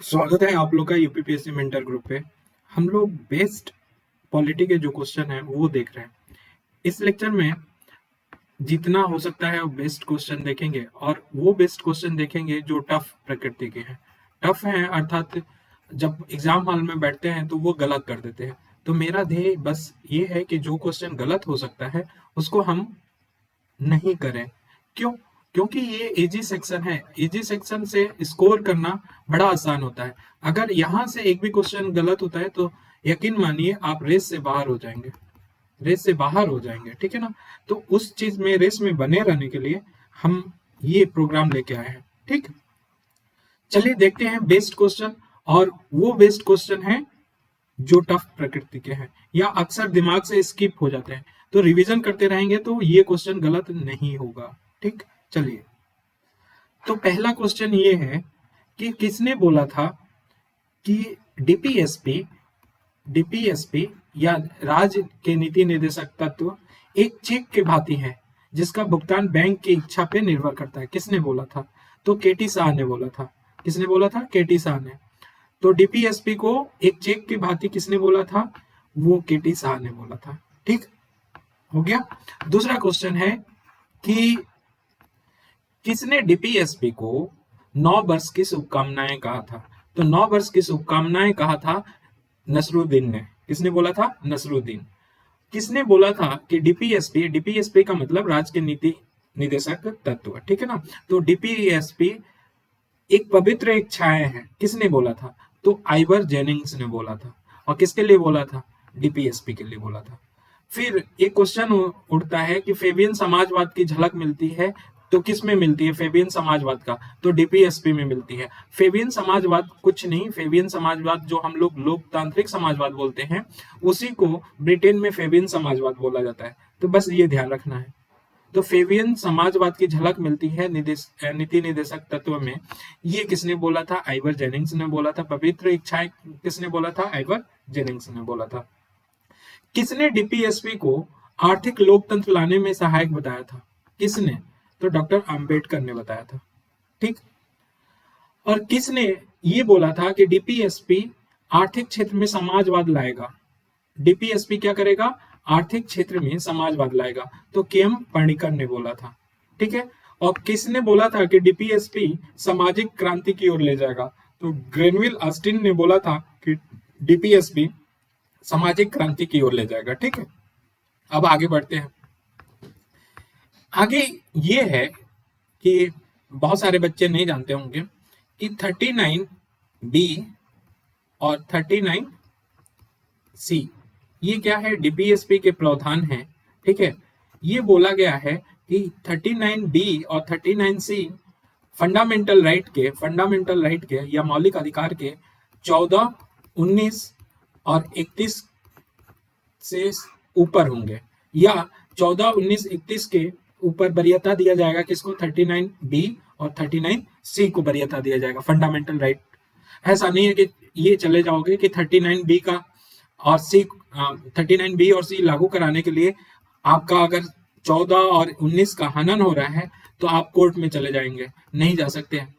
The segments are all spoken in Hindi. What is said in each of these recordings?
स्वागत है आप लोग का यूपीपीएससी मेंटर ग्रुप पे। हम लोग बेस्ट पॉलिटी के जो क्वेश्चन है वो देख रहे हैं। इस लेक्चर में जितना हो सकता है वो बेस्ट क्वेश्चन देखेंगे और वो बेस्ट क्वेश्चन देखेंगे जो टफ प्रकृति के हैं। टफ हैं अर्थात जब एग्जाम हॉल में बैठते हैं तो वो गलत कर देते हैं। तो मेरा ध्येय बस ये है कि जो क्वेश्चन गलत हो सकता है उसको हम नहीं करें। क्यों? क्योंकि ये इजी सेक्शन है। इजी सेक्शन से स्कोर करना बड़ा आसान होता है। अगर यहाँ से एक भी क्वेश्चन गलत होता है तो यकीन मानिए आप रेस से बाहर हो जाएंगे। रेस से बाहर हो जाएंगे, ठीक है ना। तो उस चीज में रेस में बने रहने के लिए हम ये प्रोग्राम लेके आए हैं। ठीक, चलिए देखते हैं बेस्ट क्वेश्चन। और वो बेस्ट क्वेश्चन है जो टफ प्रकृति के हैं या अक्सर दिमाग से स्किप हो जाते हैं। तो रिवीजन करते रहेंगे तो ये क्वेश्चन गलत नहीं होगा। ठीक, चलिए। तो पहला क्वेश्चन ये है कि किसने बोला था कि डीपीएसपी डीपीएसपी या राज्य के नीति निर्देशक तत्व एक चेक के भांति है जिसका भुगतान बैंक की इच्छा पे निर्भर करता है। किसने बोला था? तो केटी शाह ने बोला था। किसने बोला था? केटी शाह ने। तो डीपीएसपी को एक चेक की भांति किसने बोला था? वो केटी शाह ने बोला था। ठीक हो गया। दूसरा क्वेश्चन है कि किसने डीपीएसपी को 9 वर्ष की शुभकामनाएं कहा था? तो 9 वर्ष की शुभकामनाएं कहा था नसरुद्दीन ने। किसने बोला था? नसरुद्दीन। किसने बोला था कि डीपीएसपी, डीपीएसपी का मतलब राज्य के नीति निदेशक तत्व, ठीक है ना। तो डीपीएसपी एक पवित्र इच्छाएं है। किसने बोला था? तो आइवर जेनिंग्स ने बोला था। और किसके लिए बोला था? डीपीएसपी के लिए बोला था। फिर एक क्वेश्चन उठता है कि फेबियन समाजवाद की झलक मिलती है तो किस में मिलती है फेबियन समाजवाद का? तो डीपीएसपी में मिलती है। फेबियन समाजवाद कुछ नहीं, फेबियन समाजवाद जो हम लोग लोकतांत्रिक समाजवाद बोलते हैं उसी को ब्रिटेन में फेबियन समाजवाद बोला जाता है। तो बस ये ध्यान रखना है। तो फेबियन समाजवाद की झलक मिलती है नीति निदेशक तत्व में। ये किसने बोला था? आइवर जेनिंग्स ने बोला था। पवित्र इच्छाएं किसने बोला था? आइवर जेनिंग्स ने बोला था। किसने डीपीएसपी को आर्थिक लोकतंत्र लाने में सहायक बताया था? किसने? तो डॉक्टर अंबेडकर ने बताया था। ठीक। और किसने ये बोला था कि डीपीएसपी आर्थिक क्षेत्र में समाजवाद लाएगा? डीपीएसपी क्या करेगा? आर्थिक क्षेत्र में समाजवाद लाएगा। तो केएम पणिकर ने बोला था। ठीक है। और किसने बोला था कि डीपीएसपी सामाजिक क्रांति की ओर ले जाएगा? तो ग्रेनविल ऑस्टिन ने बोला था कि डीपीएसपी सामाजिक क्रांति की ओर ले जाएगा। ठीक है। अब आगे बढ़ते हैं। आगे ये है कि बहुत सारे बच्चे नहीं जानते होंगे कि 39B और 39C ये क्या है? डीपीएसपी के प्रावधान है। ठीक है। ये बोला गया है कि 39B और 39C फंडामेंटल राइट के या मौलिक अधिकार के 14, 19 और 31 से ऊपर होंगे, या 14, 19, 31 के ऊपर वरीयता दिया जाएगा। किसको? 39B और 39C को वरीयता दिया जाएगा फंडामेंटल राइट। ऐसा नहीं है कि ये चले जाओगे कि 39B का और सी 39B और सी लागू कराने के लिए आपका अगर 14 और 19 का हनन हो रहा है तो आप कोर्ट में चले जाएंगे। नहीं जा सकते हैं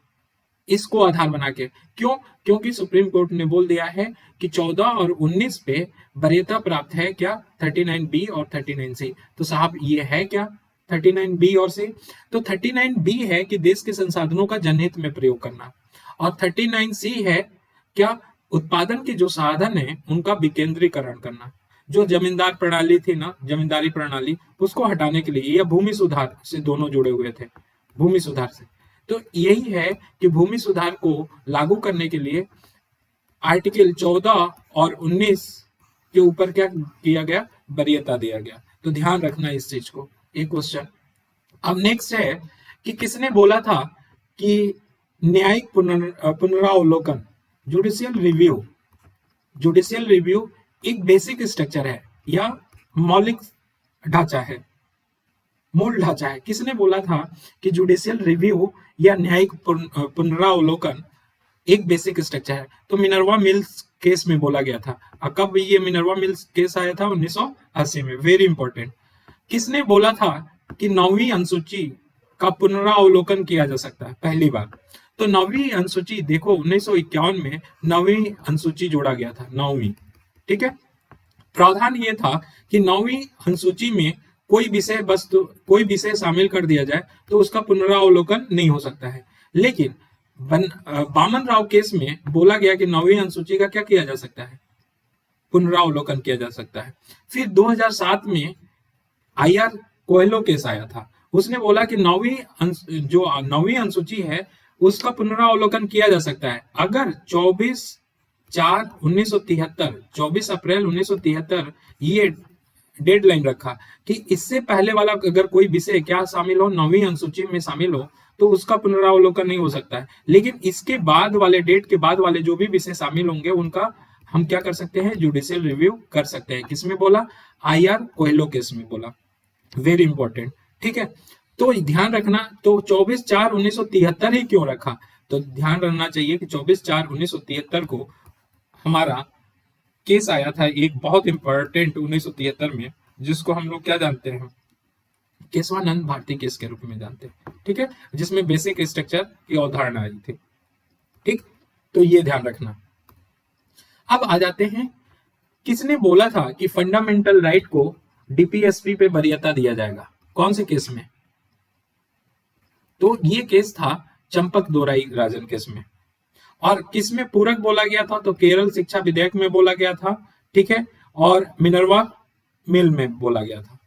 इसको आधार बना के। क्यों? क्योंकि सुप्रीम कोर्ट ने बोल दिया है कि 14 और 19 पे वरीयता प्राप्त है क्या? 39B और 39C। तो साहब ये है क्या 39B और C? तो 39B है कि देश के संसाधनों का जनहित में प्रयोग करना, और 39C है क्या? उत्पादन के जो साधन है उनका विकेंद्रीकरण करना। जो जमींदार प्रणाली थी ना, जमींदारी प्रणाली, उसको हटाने के लिए, या भूमि सुधार से दोनों जुड़े हुए थे, भूमि सुधार से। तो यही है कि भूमि सुधार को लागू करने के लिए आर्टिकल 14 और 19 के ऊपर क्या किया गया? वरीयता दिया गया। तो ध्यान रखना इस चीज को। एक क्वेश्चन। अब नेक्स्ट है कि किसने बोला था कि न्यायिक पुनरावलोकन, जुडिशियल रिव्यू एक बेसिक स्ट्रक्चर है या मौलिक ढांचा है, मूल ढांचा है। किसने बोला था कि जुडिशियल रिव्यू या न्यायिक पुनरावलोकन एक बेसिक स्ट्रक्चर है? तो मिनर्वा मिल्स केस में बोला गया था। कब ये मिनर्वा मिल्स केस आया था? 1980 में। Very important. किसने बोला था कि 9वीं अनुसूची का पुनरावलोकन किया जा सकता है? पहली बार। तो 9वीं अनुसूची देखो 1951 में 9वीं अनुसूची जोड़ा गया था, 9वीं। ठीक है, प्रावधान ये था कि 9वीं अनुसूची में कोई विषय शामिल कर दिया जाए तो उसका पुनरावलोकन नहीं हो सकता है। लेकिन बामन राव केस में बोला गया कि 9वीं अनुसूची का क्या किया जा सकता है, पुनरावलोकन किया जा सकता है। फिर 2007 में आईआर कोयलो केस आया था, उसने बोला कि 9वीं अनुसूची है उसका पुनरावलोकन किया जा सकता है अगर 24 अप्रैल 1973 ये डेडलाइन रखा कि इससे पहले वाला अगर कोई विषय क्या शामिल हो, 9वीं अनुसूची में शामिल हो, तो उसका पुनरावलोकन नहीं हो सकता है। लेकिन इसके बाद वाले डेट के बाद वाले जो भी विषय शामिल होंगे उनका हम क्या कर सकते हैं, जुडिशियल रिव्यू कर सकते हैं। किसमें बोला, आईआर कोयलो केस में बोला। Very important. ठीक है, तो ध्यान रखना, तो 24/4/1973 ही क्यों रखा, तो ध्यान रखना चाहिए कि 24/4/1973 को हमारा केस आया था एक बहुत इंपॉर्टेंट 1973 में, जिसको हम लोग क्या जानते हैं, केशवानंद भारती केस के रूप में जानते हैं। ठीक है, जिसमें बेसिक स्ट्रक्चर की अवधारणा आई थी। ठीक, तो ये ध्यान रखना। अब आ जाते हैं, किसने बोला था कि फंडामेंटल राइट को डीपीएसपी पे वरीयता दिया जाएगा, कौन से केस में, तो ये केस था चंपक दोराई राजन केस में। और किस में पूरक बोला गया था, तो केरल शिक्षा विधेयक में बोला गया था। ठीक है, और मिनर्वा मिल में बोला गया था।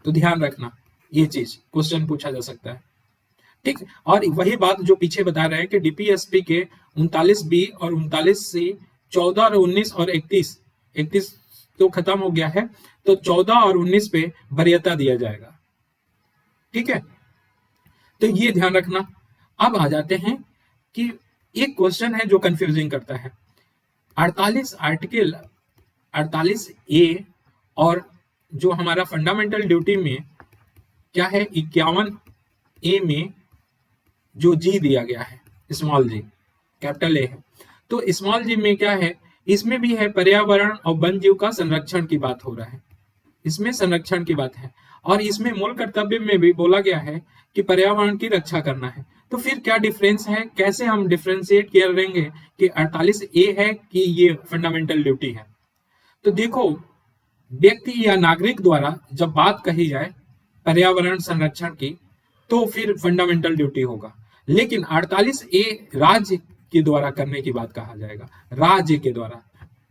तो ध्यान रखना, ये चीज क्वेश्चन पूछा जा सकता है। ठीक, और वही बात जो पीछे बता रहे हैं कि डीपीएसपी के 39B और 39C 14 और 19 और 31 तो खत्म हो गया है, तो 14 और 19 पे वरीयता दिया जाएगा। ठीक है, तो ये ध्यान रखना। अब आ जाते हैं कि एक क्वेश्चन है जो कंफ्यूजिंग करता है, 48A और जो हमारा फंडामेंटल ड्यूटी में क्या है, 51A में जो जी दिया गया है, स्मॉल जी, कैपिटल ए है, तो स्मॉल जी में क्या है, इसमें भी है पर्यावरण और वन जीव का संरक्षण की बात हो रहा है, इसमें संरक्षण की बात है। और इसमें मूल कर्तव्य में भी बोला गया है कि पर्यावरण की रक्षा करना है। तो फिर क्या डिफरेंस है, कैसे हम डिफरेंशिएट करेंगे कि 48A है कि ये फंडामेंटल ड्यूटी है। तो देखो, व्यक्ति या नागरिक द्वारा जब बात कही जाए पर्यावरण संरक्षण की तो फिर फंडामेंटल ड्यूटी होगा, लेकिन 48A राज्य के द्वारा करने की बात कहा जाएगा, राज्य के द्वारा,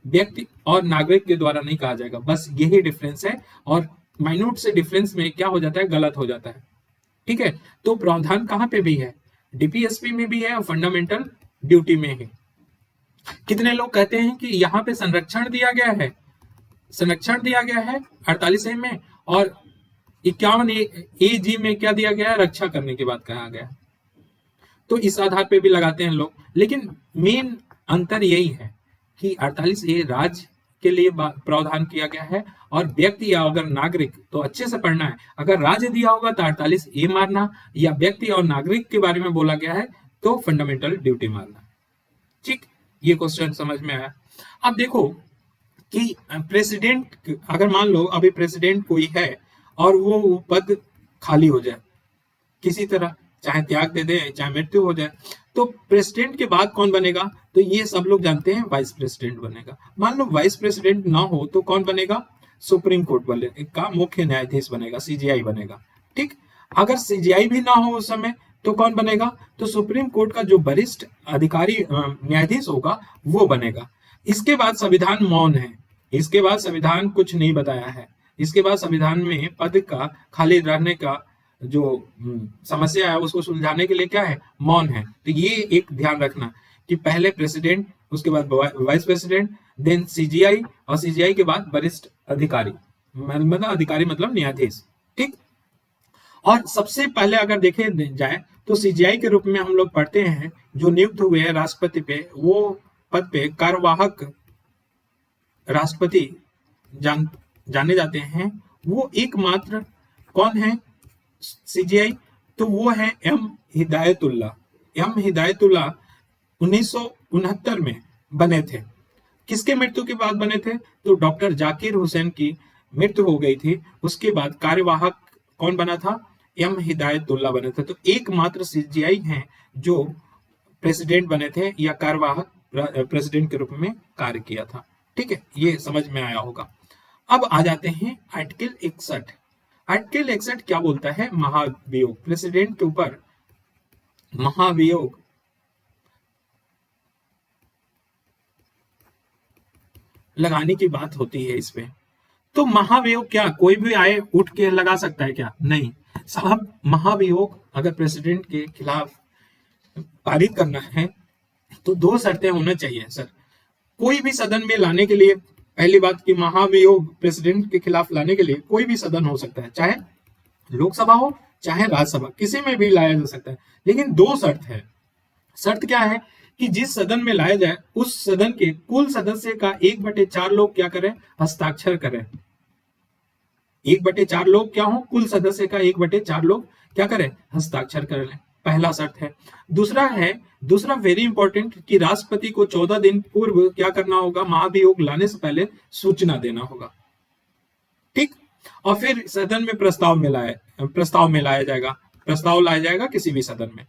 व्यक्ति और नागरिक के द्वारा नहीं कहा जाएगा। बस यही डिफरेंस है, और माइन्यूट से डिफरेंस में क्या हो जाता है, गलत हो जाता है। ठीक है, तो प्रावधान कहाँ पे भी है, डीपीएसपी में भी है और फंडामेंटल ड्यूटी में है। कितने लोग कहते हैं कि यहाँ पे संरक्षण दिया गया है, 48A में, और 51AG में क्या दिया गया है, रक्षा करने की बात कहा गया है। तो इस आधार पे भी लगाते हैं लोग, लेकिन मेन अंतर यही है कि 48A राज्य के लिए प्रावधान किया गया है, और व्यक्ति या अगर नागरिक, तो अच्छे से पढ़ना है, अगर राज्य दिया होगा तो 48A मारना, या व्यक्ति और नागरिक के बारे में बोला गया है तो फंडामेंटल ड्यूटी मारना। ठीक, ये क्वेश्चन समझ में आया। अब देखो कि प्रेसिडेंट, अगर मान लो अभी प्रेसिडेंट कोई है और वो पद खाली हो जाए किसी तरह, चाहे त्याग दे दे चाहे मृत्यु हो जाए, तो प्रेसिडेंट के बाद कौन बनेगा, तो ये सब लोग जानते हैं वाइस प्रेसिडेंट बनेगा। मान लो वाइस प्रेसिडेंट ना हो तो कौन बनेगा, सुप्रीम कोर्ट का मुख्य न्यायाधीश बनेगा, सीजीआई बनेगा। ठीक, अगर सीजीआई भी ना हो उस समय तो कौन बनेगा, तो सुप्रीम कोर्ट का जो वरिष्ठ अधिकारी न्यायाधीश होगा वो बनेगा। इसके बाद संविधान मौन है, इसके बाद संविधान कुछ नहीं बताया है, इसके बाद संविधान में पद का खाली रहने का जो समस्या है उसको सुलझाने के लिए क्या है, मौन है। तो ये एक ध्यान रखना कि पहले प्रेसिडेंट, उसके बाद वाइस प्रेसिडेंट, देन सीजीआई, और सीजीआई के बाद वरिष्ठ अधिकारी, मतलब अधिकारी मतलब न्यायाधीश। ठीक, और सबसे पहले अगर देखे जाए तो सीजीआई के रूप में हम लोग पढ़ते हैं जो नियुक्त हुए हैं राष्ट्रपति पे, वो पद पे कार्यवाहक राष्ट्रपति जाने जाते हैं, वो एकमात्र कौन है सीजीआई, तो वो है एम हिदायतुल्लाह। 1969 में बने थे। किसके मृत्यु के बाद बने थे, तो डॉक्टर जाकिर हुसैन की मृत्यु हो गई थी, उसके बाद कार्यवाहक कौन बना था, एम हिदायतुल्लाह बने थे। तो एकमात्र सीजीआई हैं जो प्रेसिडेंट बने थे या कार्यवाहक प्रेसिडेंट के रूप में कार्य किया था। ठीक है, ये समझ में आया होगा। अब आ जाते हैं आर्टिकल 61। आर्टिकल 61 क्या बोलता है? महाभियोग, प्रेसिडेंट के ऊपर महाभियोग लगाने की बात होती है इस पे। तो महाभियोग क्या कोई भी आए उठ के लगा सकता है क्या? नहीं साहब, महाभियोग अगर प्रेसिडेंट के खिलाफ पारित करना है तो दो शर्तें होना चाहिए सर। कोई भी सदन में लाने के लिए, पहली बात कि महाभियोग प्रेसिडेंट के खिलाफ लाने के लिए कोई भी सदन हो सकता है, चाहे लोकसभा हो चाहे राज्यसभा, किसी में भी लाया जा सकता है। लेकिन दो शर्त है। शर्त क्या है कि जिस सदन में लाया जाए उस सदन के कुल सदस्य का 1/4 लोग क्या करें? हस्ताक्षर करें। 1/4 लोग क्या हो? कुल सदस्य का 1/4 लोग क्या करें? हस्ताक्षर कर लें। पहला शर्त है। दूसरा वेरी इंपॉर्टेंट कि राष्ट्रपति को 14 दिन पूर्व क्या करना होगा? महाभियोग लाने से पहले सूचना देना होगा। ठीक, और फिर सदन में प्रस्ताव में लाया जाएगा किसी भी सदन में।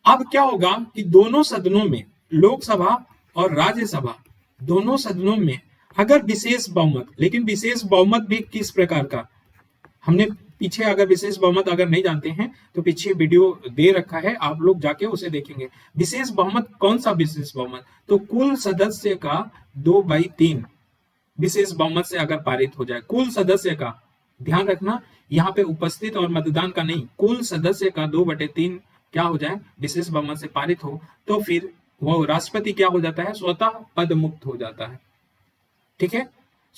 अब क्या होगा कि दोनों सदनों में, लोकसभा और राज्यसभा दोनों सदनों में अगर विशेष बहुमत, लेकिन विशेष बहुमत भी किस प्रकार का, हमने पीछे अगर विशेष बहुमत अगर नहीं जानते हैं तो पीछे वीडियो दे रखा है, आप लोग जाके उसे देखेंगे। विशेष बहुमत कौन सा विशेष बहुमत? तो कुल सदस्य का 2/3 विशेष बहुमत से अगर पारित हो जाए, कुल सदस्य का, ध्यान रखना यहाँ पे उपस्थित और मतदान का नहीं, कुल सदस्य का 2/3 क्या हो जाए? विशेष बहुमत से पारित हो, तो फिर वो राष्ट्रपति क्या हो जाता है? स्वतः पद मुक्त हो जाता है। ठीक है,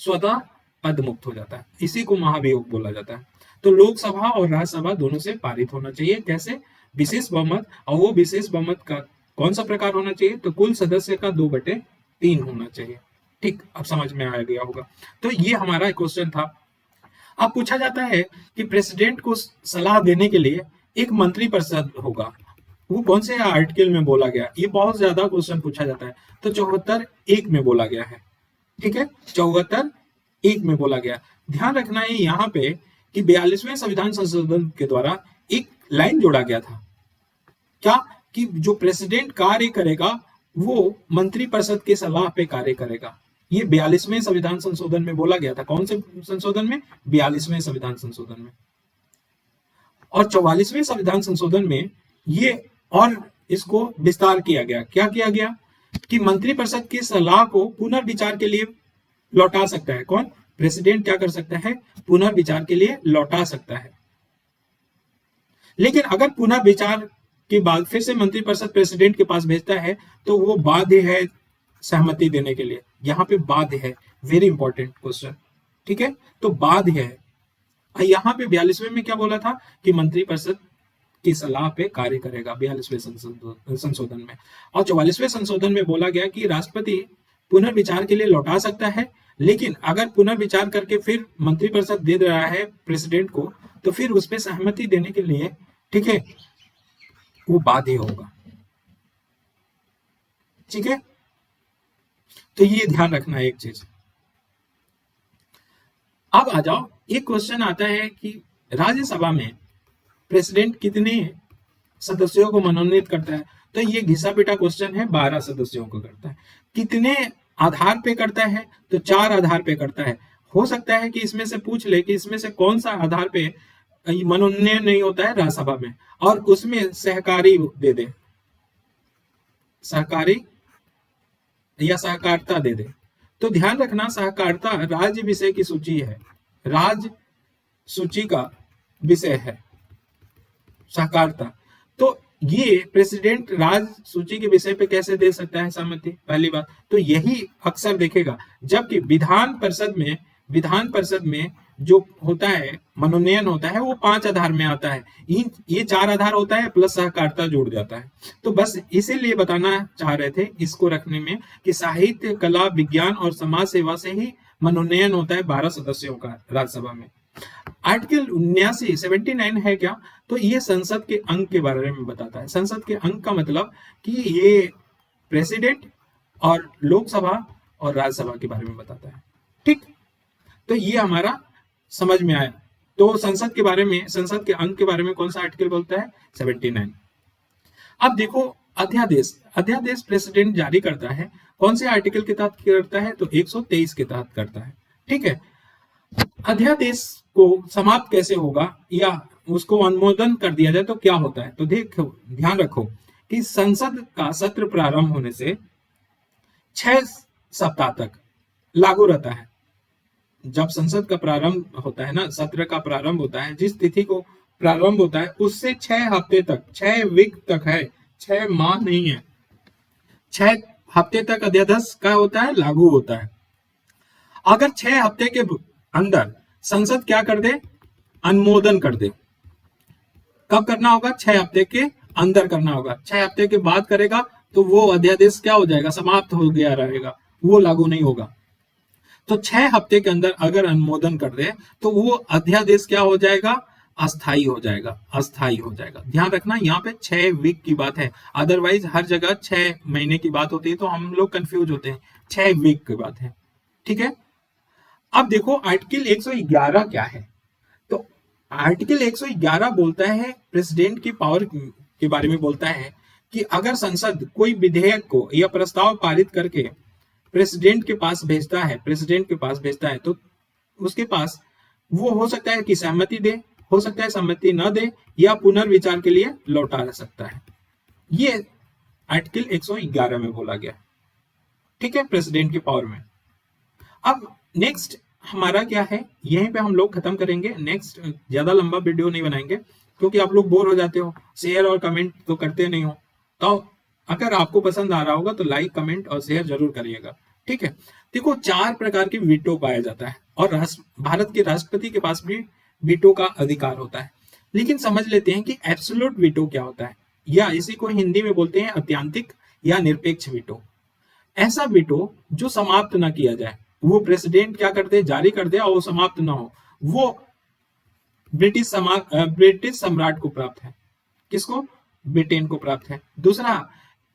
स्वतः पद मुक्त हो जाता है, इसी को महाभियोग बोला जाता है। तो लोकसभा और राज्यसभा दोनों से पारित होना चाहिए। कैसे? विशेष बहुमत, और वो विशेष बहुमत का कौन सा प्रकार होना चाहिए? तो कुल सदस्य का 2/3 होना चाहिए। ठीक, अब समझ में आ गया होगा। तो ये हमारा क्वेश्चन था। अब पूछा जाता है कि प्रेसिडेंट को सलाह देने के लिए एक मंत्रिपरिषद होगा, वो कौन से आर्टिकल में बोला गया? ये बहुत ज्यादा क्वेश्चन पूछा जाता है। तो 74(1) में बोला गया है। ठीक है, 74(1) में बोला गया। ध्यान रखना है यहाँ पे कि 42वें संविधान संशोधन के द्वारा एक लाइन जोड़ा गया था, क्या कि जो प्रेसिडेंट कार्य करेगा वो मंत्रिपरिषद की सलाह पे कार्य करेगा। ये 42वें संविधान संशोधन में बोला गया था। कौन से संशोधन में? 42वें संविधान संशोधन में। और 44वें संविधान संशोधन में ये और इसको विस्तार किया गया। क्या किया गया कि मंत्रिपरिषद की सलाह को पुनर्विचार के लिए लौटा सकता है कौन? प्रेसिडेंट क्या कर सकता है? पुनर्विचार के लिए लौटा सकता है। लेकिन अगर पुनर्विचार के बाद फिर से मंत्रिपरिषद प्रेसिडेंट के पास भेजता है तो वो बाध्य है सहमति देने के लिए। यहाँ पे बाध्य है, वेरी इंपॉर्टेंट क्वेश्चन। ठीक है, तो बाध्य है। यहाँ पे 42वें में क्या बोला था कि मंत्रिपरिषद की सलाह पे कार्य करेगा 42वें संशोधन में। और 44वें संशोधन में बोला गया कि राष्ट्रपति पुनर्विचार के लिए लौटा सकता है, लेकिन अगर पुनर्विचार करके फिर मंत्रिपरिषद दे रहा है प्रेसिडेंट को तो फिर उस पर सहमति देने के लिए, ठीक है, वो बाध्य होगा। ठीक है, तो ये ध्यान रखना है एक चीज। अब आ जाओ, एक क्वेश्चन आता है कि राज्यसभा में प्रेसिडेंट कितने सदस्यों को मनोनीत करता है? तो ये घिसा पिटा क्वेश्चन है। 12 सदस्यों को करता है। कितने आधार पे करता है? तो 4 आधार पे करता है। हो सकता है कि इसमें से पूछ ले कि इसमें से कौन सा आधार पे मनोनयन नहीं होता है राज्यसभा में, और उसमें सहकारी दे दे, सहकारी या सहकारिता दे दे। तो ध्यान रखना, सहकारिता राज्य विषय की सूची है, राज्य सूची का विषय है सहकारिता। तो ये प्रेसिडेंट राज्य सूची के विषय पे कैसे दे सकता है सहमति? पहली बात तो यही अक्सर देखेगा, जबकि विधान परिषद में जो होता है मनोनयन होता है वो 5 आधार में आता है। ये 4 आधार होता है प्लस सहकारिता जुड़ जाता है। तो बस इसीलिए बताना चाह रहे थे इसको रखने में कि साहित्य, कला, विज्ञान और समाज सेवा से ही मनोनयन होता है 12 सदस्यों का राज्यसभा में। आर्टिकल 79 है क्या? तो ये संसद के अंग के बारे में बताता है। संसद के अंग का मतलब कि ये प्रेसिडेंट और लोकसभा और राज्यसभा के बारे में बताता है। ठीक, तो ये हमारा समझ में आया। तो संसद के अंग के बारे में कौन सा आर्टिकल बोलता है? 79। अब देखो, अध्यादेश, अध्यादेश प्रेसिडेंट जारी करता है, कौन से आर्टिकल के तहत करता है? तो 123 के तहत करता है। ठीक है, अध्यादेश को समाप्त कैसे होगा या उसको अनुमोदन कर दिया जाए तो क्या होता है? तो देखो, ध्यान रखो कि संसद का सत्र प्रारंभ होने से 6 सप्ताह तक लागू रहता है। जब संसद का प्रारंभ होता है ना, सत्र का प्रारंभ होता है, जिस तिथि को प्रारंभ होता है उससे 6 हफ्ते तक, 6 वीक तक है, 6 माह नहीं है, 6 हफ्ते तक अध्यादेश का होता है, लागू होता है। अगर 6 हफ्ते के अंदर संसद क्या कर दे? अनुमोदन कर दे। कब करना होगा? 6 हफ्ते के अंदर करना होगा। 6 हफ्ते के बाद करेगा तो वो अध्यादेश क्या हो जाएगा? समाप्त हो गया रहेगा, वो लागू नहीं होगा। तो 6 हफ्ते के अंदर अगर अनुमोदन कर दे तो वो अध्यादेश क्या हो जाएगा? अस्थाई हो जाएगा, अस्थाई हो जाएगा। ध्यान रखना, यहाँ पे 6 वीक की बात है, अदरवाइज हर जगह 6 महीने की बात होती है तो हम लोग कंफ्यूज होते हैं। 6 वीक की बात है। ठीक है, अब देखो आर्टिकल 111 क्या है। तो आर्टिकल 111 बोलता है, प्रेसिडेंट की पावर के बारे में बोलता है कि अगर संसद कोई विधेयक को या प्रस्ताव पारित करके प्रेसिडेंट के पास भेजता है, प्रेसिडेंट के पास भेजता है, तो उसके पास वो हो सकता है कि सहमति दे, हो सकता है सहमति न दे, या पुनर्विचार के लिए लौटा सकता है। ये आर्टिकल 111 में बोला गया। ठीक है, प्रेसिडेंट की पावर में। अब नेक्स्ट हमारा क्या है, यहीं पे हम लोग खत्म करेंगे। नेक्स्ट ज्यादा लंबा वीडियो नहीं बनाएंगे क्योंकि आप लोग बोर हो जाते हो, शेयर और कमेंट तो करते नहीं हो। तो अगर आपको पसंद आ रहा होगा तो लाइक, कमेंट और शेयर जरूर करिएगा। ठीक है, देखो 4 प्रकार के वीटो पाया जाता है और भारत के राष्ट्रपति के पास भी वीटो का अधिकार होता है। लेकिन समझ लेते हैं कि एब्सोल्यूट वीटो क्या होता है, या इसी को हिंदी में बोलते हैं अत्यंतिक या निरपेक्ष वीटो। ऐसा वीटो जो समाप्त ना किया जाए, वो प्रेसिडेंट क्या करते हैं? जारी कर दे और वो समाप्त ना हो, वो ब्रिटिश सम्राट को प्राप्त है। किसको? ब्रिटेन को प्राप्त है। दूसरा,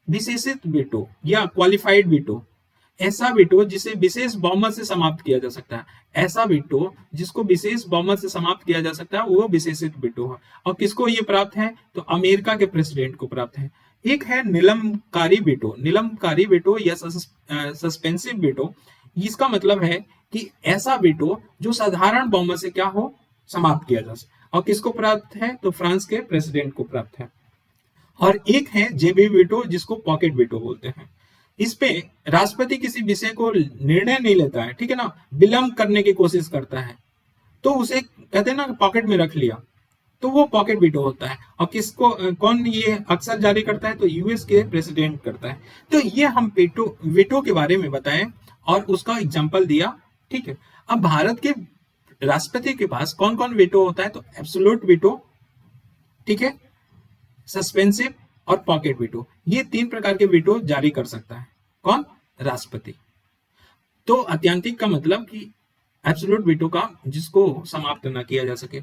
विशेषित वीटो या क्वालिफाइड वीटो, ऐसा वीटो जिसे विशेष बहुमत से समाप्त किया जा सकता है। ऐसा वीटो जिसको विशेष बहुमत से समाप्त किया जा सकता है वो विशेषित वीटो है। और किसको ये प्राप्त है? तो अमेरिका के प्रेसिडेंट को प्राप्त है। एक है निलंबकारी वीटो। निलंबकारी वीटो या सस्पेंसिव वीटो, इसका मतलब है कि ऐसा वीटो जो साधारण बहुमत से क्या हो? समाप्त किया जा सकता। और किसको प्राप्त है? तो फ्रांस के प्रेसिडेंट को प्राप्त है। और एक है जेबी वीटो, जिसको पॉकेट वीटो बोलते हैं। इस पे राष्ट्रपति किसी विषय को निर्णय नहीं लेता है, ठीक है ना, विलंब करने की कोशिश करता है, तो उसे कहते हैं ना पॉकेट में रख लिया, तो वो पॉकेट वीटो होता है। और किसको, कौन ये अक्सर जारी करता है? तो यूएस के प्रेसिडेंट करता है। तो ये हम वीटो के बारे में बताएं और उसका एग्जाम्पल दिया। ठीक है, अब भारत के राष्ट्रपति के पास कौन कौन वीटो होता है? तो एब्सोल्यूट वीटो, ठीक है, सस्पेंसिव और पॉकेट वीटो, ये 3 प्रकार के वीटो जारी कर सकता है। कौन? राष्ट्रपति। तो अत्यंतिक का मतलब कि एब्सोल्यूट वीटो का जिसको समाप्त न किया जा सके।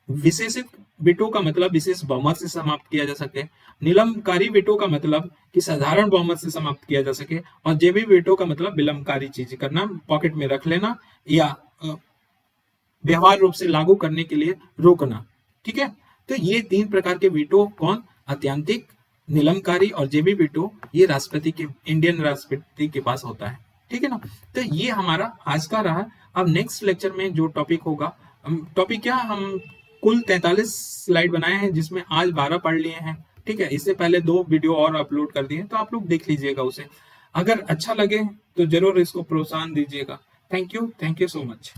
विशेषित वीटो का मतलब विशेष बहुमत से समाप्त किया जा सके। निलंबकारी वीटो का मतलब कि साधारण बहुमत से समाप्त किया जा सके। और जेबी वीटो का मतलब विलंबकारी चीज करना, पॉकेट में रख लेना या व्यवहार रूप से लागू करने के लिए रोकना। ठीक है, तो ये 3 प्रकार के वीटो कौन? अत्यंतिक, निलंबकारी और जेबी वीटो, ये राष्ट्रपति के, इंडियन राष्ट्रपति के पास होता है। ठीक है ना, तो ये हमारा आज का रहा। अब नेक्स्ट लेक्चर में जो टॉपिक होगा, टॉपिक क्या, हम कुल 43 स्लाइड बनाए हैं जिसमें आज 12 पढ़ लिए हैं। ठीक है, इससे पहले 2 वीडियो और अपलोड कर दिए, तो आप लोग देख लीजिएगा उसे। अगर अच्छा लगे तो जरूर इसको प्रोत्साहन दीजिएगा। Thank you so much.